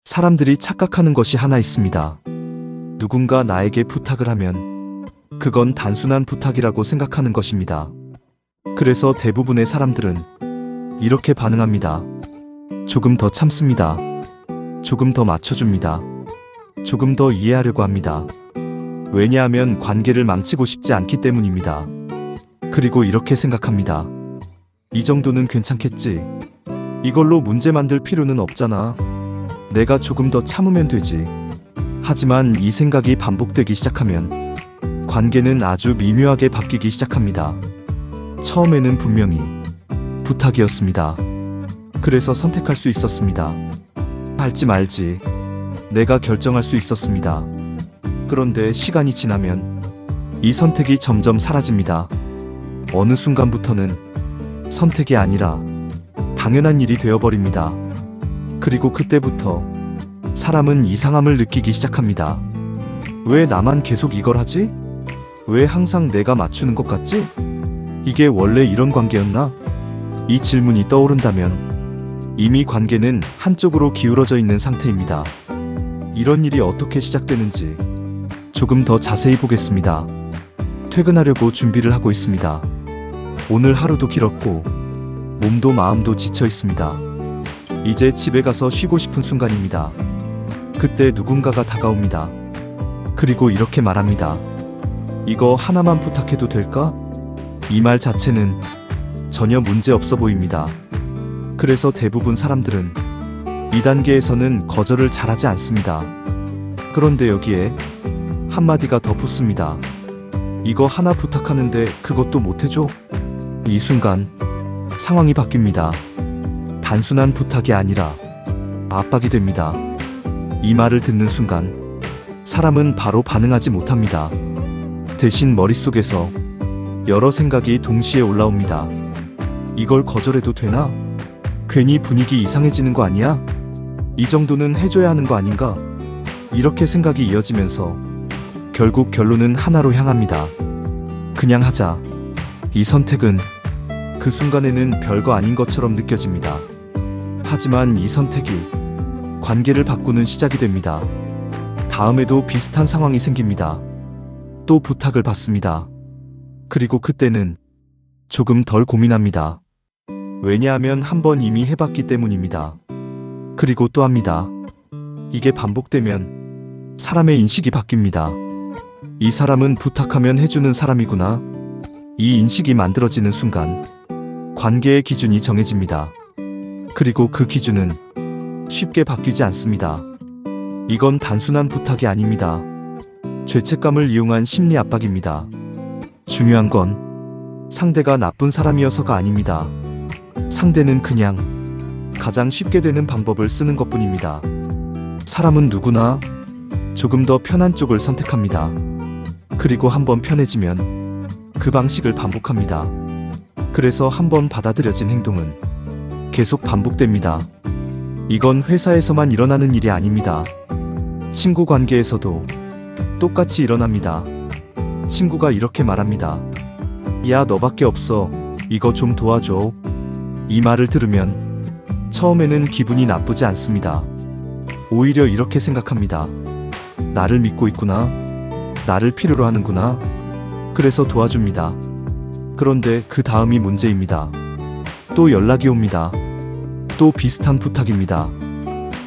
사람들이 착각하는 것이 하나 있습니다. 누군가 나에게 부탁을 하면 그건 단순한 부탁이라고 생각하는 것입니다. 그래서 대부분의 사람들은 이렇게 반응합니다. 조금 더 참습니다. 조금 더 맞춰줍니다. 조금 더 이해하려고 합니다. 왜냐하면 관계를 망치고 싶지 않기 때문입니다. 그리고 이렇게 생각합니다. 이 정도는 괜찮겠지. 이걸로 문제 만들 필요는 없잖아. 내가 조금 더 참으면 되지. 하지만 이 생각이 반복되기 시작하면 관계는 아주 미묘하게 바뀌기 시작합니다. 처음에는 분명히 부탁이었습니다. 그래서 선택할 수 있었습니다. 할지 말지 내가 결정할 수 있었습니다. 그런데 시간이 지나면 이 선택이 점점 사라집니다. 어느 순간부터는 선택이 아니라 당연한 일이 되어버립니다. 그리고 그때부터 사람은 이상함을 느끼기 시작합니다. 왜 나만 계속 이걸 하지? 왜 항상 내가 맞추는 것 같지? 이게 원래 이런 관계였나? 이 질문이 떠오른다면 이미 관계는 한쪽으로 기울어져 있는 상태입니다. 이런 일이 어떻게 시작되는지 조금 더 자세히 보겠습니다. 퇴근하려고 준비를 하고 있습니다. 오늘 하루도 길었고 몸도 마음도 지쳐 있습니다. 이제 집에 가서 쉬고 싶은 순간입니다. 그때 누군가가 다가옵니다. 그리고 이렇게 말합니다. 이거 하나만 부탁해도 될까? 이 말 자체는 전혀 문제 없어 보입니다. 그래서 대부분 사람들은 이 단계에서는 거절을 잘하지 않습니다. 그런데 여기에 한마디가 더 붙습니다. 이거 하나 부탁하는데 그것도 못해줘? 이 순간 상황이 바뀝니다. 단순한 부탁이 아니라 압박이 됩니다. 이 말을 듣는 순간 사람은 바로 반응하지 못합니다. 대신 머릿속에서 여러 생각이 동시에 올라옵니다. 이걸 거절해도 되나? 괜히 분위기 이상해지는 거 아니야? 이 정도는 해줘야 하는 거 아닌가? 이렇게 생각이 이어지면서 결국 결론은 하나로 향합니다. 그냥 하자. 이 선택은 그 순간에는 별거 아닌 것처럼 느껴집니다. 하지만 이 선택이 관계를 바꾸는 시작이 됩니다. 다음에도 비슷한 상황이 생깁니다. 또 부탁을 받습니다. 그리고 그때는 조금 덜 고민합니다. 왜냐하면 한 번 이미 해봤기 때문입니다. 그리고 또 합니다. 이게 반복되면 사람의 인식이 바뀝니다. 이 사람은 부탁하면 해주는 사람이구나. 이 인식이 만들어지는 순간 관계의 기준이 정해집니다. 그리고 그 기준은 쉽게 바뀌지 않습니다. 이건 단순한 부탁이 아닙니다. 죄책감을 이용한 심리 압박입니다. 중요한 건 상대가 나쁜 사람이어서가 아닙니다. 상대는 그냥 가장 쉽게 되는 방법을 쓰는 것뿐입니다. 사람은 누구나 조금 더 편한 쪽을 선택합니다. 그리고 한번 편해지면 그 방식을 반복합니다. 그래서 한번 받아들여진 행동은 계속 반복됩니다. 이건 회사에서만 일어나는 일이 아닙니다. 친구 관계에서도 똑같이 일어납니다. 친구가 이렇게 말합니다. 야, 너밖에 없어. 이거 좀 도와줘. 이 말을 들으면 처음에는 기분이 나쁘지 않습니다. 오히려 이렇게 생각합니다. 나를 믿고 있구나. 나를 필요로 하는구나. 그래서 도와줍니다. 그런데 그 다음이 문제입니다. 또 연락이 옵니다. 또 비슷한 부탁입니다.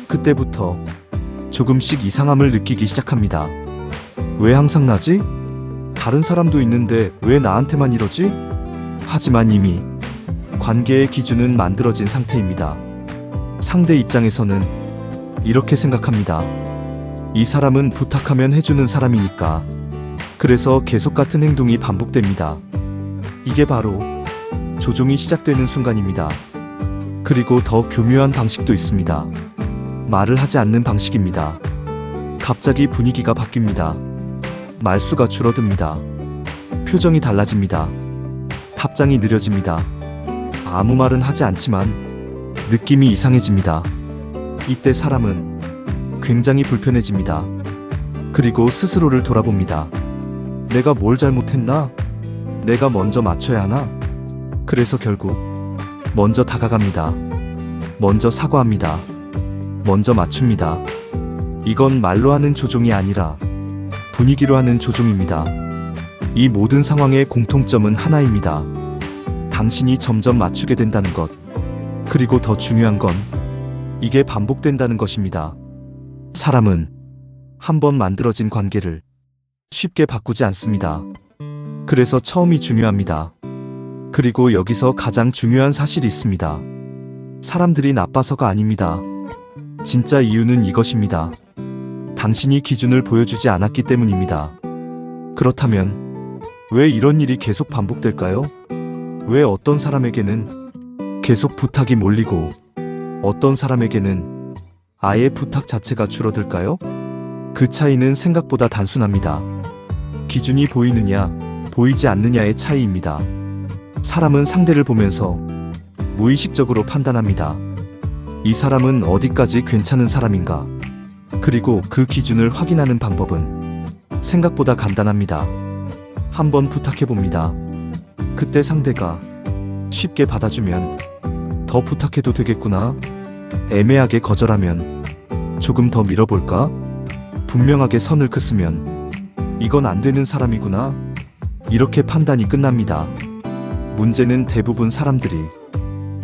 그때부터 조금씩 이상함을 느끼기 시작합니다. 왜 항상 나지? 다른 사람도 있는데 왜 나한테만 이러지? 하지만 이미 관계의 기준은 만들어진 상태입니다. 상대 입장에서는 이렇게 생각합니다. 이 사람은 부탁하면 해주는 사람이니까. 그래서 계속 같은 행동이 반복됩니다. 이게 바로 조종이 시작되는 순간입니다. 그리고 더 교묘한 방식도 있습니다. 말을 하지 않는 방식입니다. 갑자기 분위기가 바뀝니다. 말수가 줄어듭니다. 표정이 달라집니다. 답장이 느려집니다. 아무 말은 하지 않지만 느낌이 이상해집니다. 이때 사람은 굉장히 불편해집니다. 그리고 스스로를 돌아봅니다. 내가 뭘 잘못했나? 내가 먼저 맞춰야 하나? 그래서 결국 먼저 다가갑니다. 먼저 사과합니다. 먼저 맞춥니다. 이건 말로 하는 조종이 아니라 분위기로 하는 조종입니다. 이 모든 상황의 공통점은 하나입니다. 당신이 점점 맞추게 된다는 것. 그리고 더 중요한 건 이게 반복된다는 것입니다. 사람은 한 번 만들어진 관계를 쉽게 바꾸지 않습니다. 그래서 처음이 중요합니다. 그리고 여기서 가장 중요한 사실이 있습니다. 사람들이 나빠서가 아닙니다. 진짜 이유는 이것입니다. 당신이 기준을 보여주지 않았기 때문입니다. 그렇다면 왜 이런 일이 계속 반복될까요? 왜 어떤 사람에게는 계속 부탁이 몰리고 어떤 사람에게는 아예 부탁 자체가 줄어들까요? 그 차이는 생각보다 단순합니다. 기준이 보이느냐, 보이지 않느냐의 차이입니다. 사람은 상대를 보면서 무의식적으로 판단합니다. 이 사람은 어디까지 괜찮은 사람인가? 그리고 그 기준을 확인하는 방법은 생각보다 간단합니다. 한번 부탁해봅니다. 그때 상대가 쉽게 받아주면 더 부탁해도 되겠구나. 애매하게 거절하면 조금 더 밀어볼까? 분명하게 선을 긋으면 이건 안 되는 사람이구나. 이렇게 판단이 끝납니다. 문제는 대부분 사람들이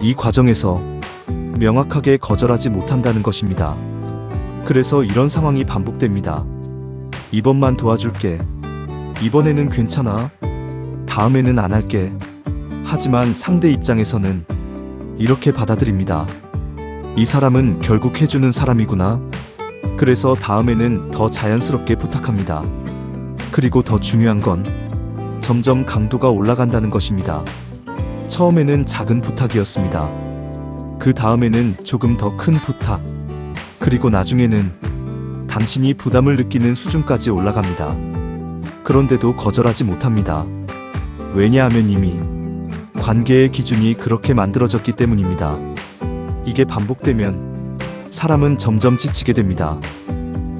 이 과정에서 명확하게 거절하지 못한다는 것입니다. 그래서 이런 상황이 반복됩니다. 이번만 도와줄게. 이번에는 괜찮아. 다음에는 안 할게. 하지만 상대 입장에서는 이렇게 받아들입니다. 이 사람은 결국 해주는 사람이구나. 그래서 다음에는 더 자연스럽게 부탁합니다. 그리고 더 중요한 건 점점 강도가 올라간다는 것입니다. 처음에는 작은 부탁이었습니다. 그 다음에는 조금 더 큰 부탁. 그리고 나중에는 당신이 부담을 느끼는 수준까지 올라갑니다. 그런데도 거절하지 못합니다. 왜냐하면 이미 관계의 기준이 그렇게 만들어졌기 때문입니다. 이게 반복되면 사람은 점점 지치게 됩니다.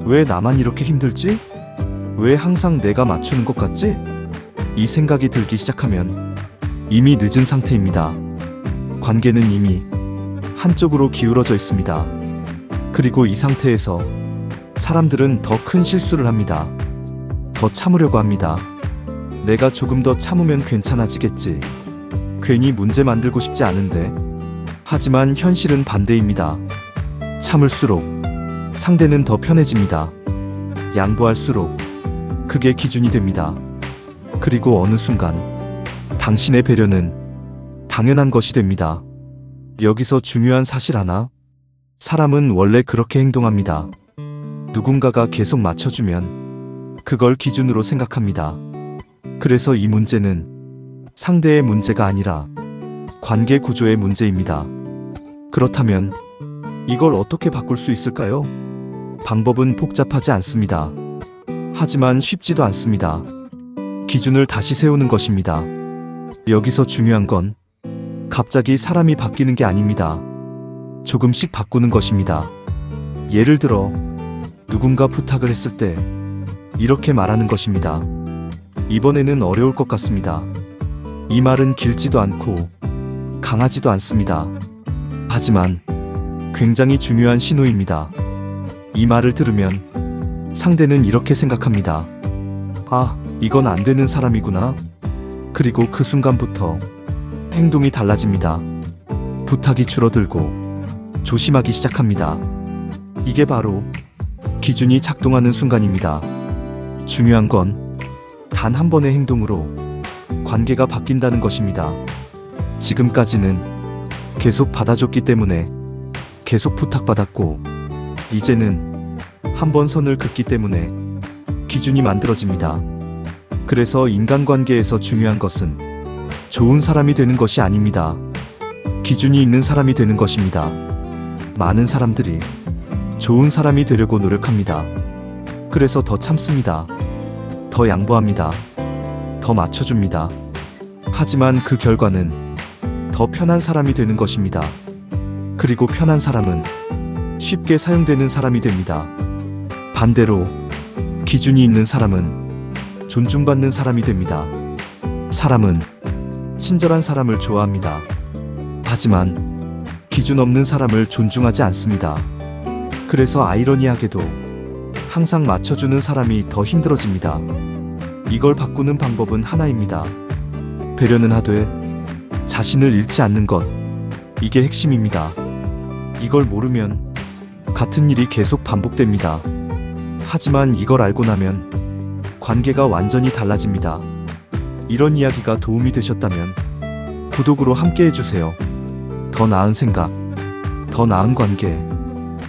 왜 나만 이렇게 힘들지? 왜 항상 내가 맞추는 것 같지? 이 생각이 들기 시작하면 이미 늦은 상태입니다. 관계는 이미 한쪽으로 기울어져 있습니다. 그리고 이 상태에서 사람들은 더 큰 실수를 합니다. 더 참으려고 합니다. 내가 조금 더 참으면 괜찮아지겠지. 괜히 문제 만들고 싶지 않은데. 하지만 현실은 반대입니다. 참을수록 상대는 더 편해집니다. 양보할수록 그게 기준이 됩니다. 그리고 어느 순간 당신의 배려는 당연한 것이 됩니다. 여기서 중요한 사실 하나. 사람은 원래 그렇게 행동합니다. 누군가가 계속 맞춰주면 그걸 기준으로 생각합니다. 그래서 이 문제는 상대의 문제가 아니라 관계 구조의 문제입니다. 그렇다면 이걸 어떻게 바꿀 수 있을까요? 방법은 복잡하지 않습니다. 하지만 쉽지도 않습니다. 기준을 다시 세우는 것입니다. 여기서 중요한 건 갑자기 사람이 바뀌는 게 아닙니다. 조금씩 바꾸는 것입니다. 예를 들어 누군가 부탁을 했을 때 이렇게 말하는 것입니다. 이번에는 어려울 것 같습니다. 이 말은 길지도 않고 강하지도 않습니다. 하지만 굉장히 중요한 신호입니다. 이 말을 들으면 상대는 이렇게 생각합니다. 아, 이건 안 되는 사람이구나. 그리고 그 순간부터 행동이 달라집니다. 부탁이 줄어들고 조심하기 시작합니다. 이게 바로 기준이 작동하는 순간입니다. 중요한 건 단 한 번의 행동으로 관계가 바뀐다는 것입니다. 지금까지는 계속 받아줬기 때문에 계속 부탁받았고, 이제는 한 번 선을 긋기 때문에 기준이 만들어집니다. 그래서 인간관계에서 중요한 것은 좋은 사람이 되는 것이 아닙니다. 기준이 있는 사람이 되는 것입니다. 많은 사람들이 좋은 사람이 되려고 노력합니다. 그래서 더 참습니다. 더 양보합니다. 더 맞춰줍니다. 하지만 그 결과는 더 편한 사람이 되는 것입니다. 그리고 편한 사람은 쉽게 사용되는 사람이 됩니다. 반대로 기준이 있는 사람은 존중받는 사람이 됩니다. 사람은 친절한 사람을 좋아합니다. 하지만 기준 없는 사람을 존중하지 않습니다. 그래서 아이러니하게도 항상 맞춰주는 사람이 더 힘들어집니다. 이걸 바꾸는 방법은 하나입니다. 배려는 하되 자신을 잃지 않는 것. 이게 핵심입니다. 이걸 모르면 같은 일이 계속 반복됩니다. 하지만 이걸 알고 나면 관계가 완전히 달라집니다. 이런 이야기가 도움이 되셨다면 구독으로 함께 해주세요. 더 나은 생각, 더 나은 관계,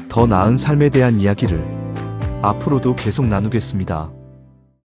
더 나은 삶에 대한 이야기를 앞으로도 계속 나누겠습니다.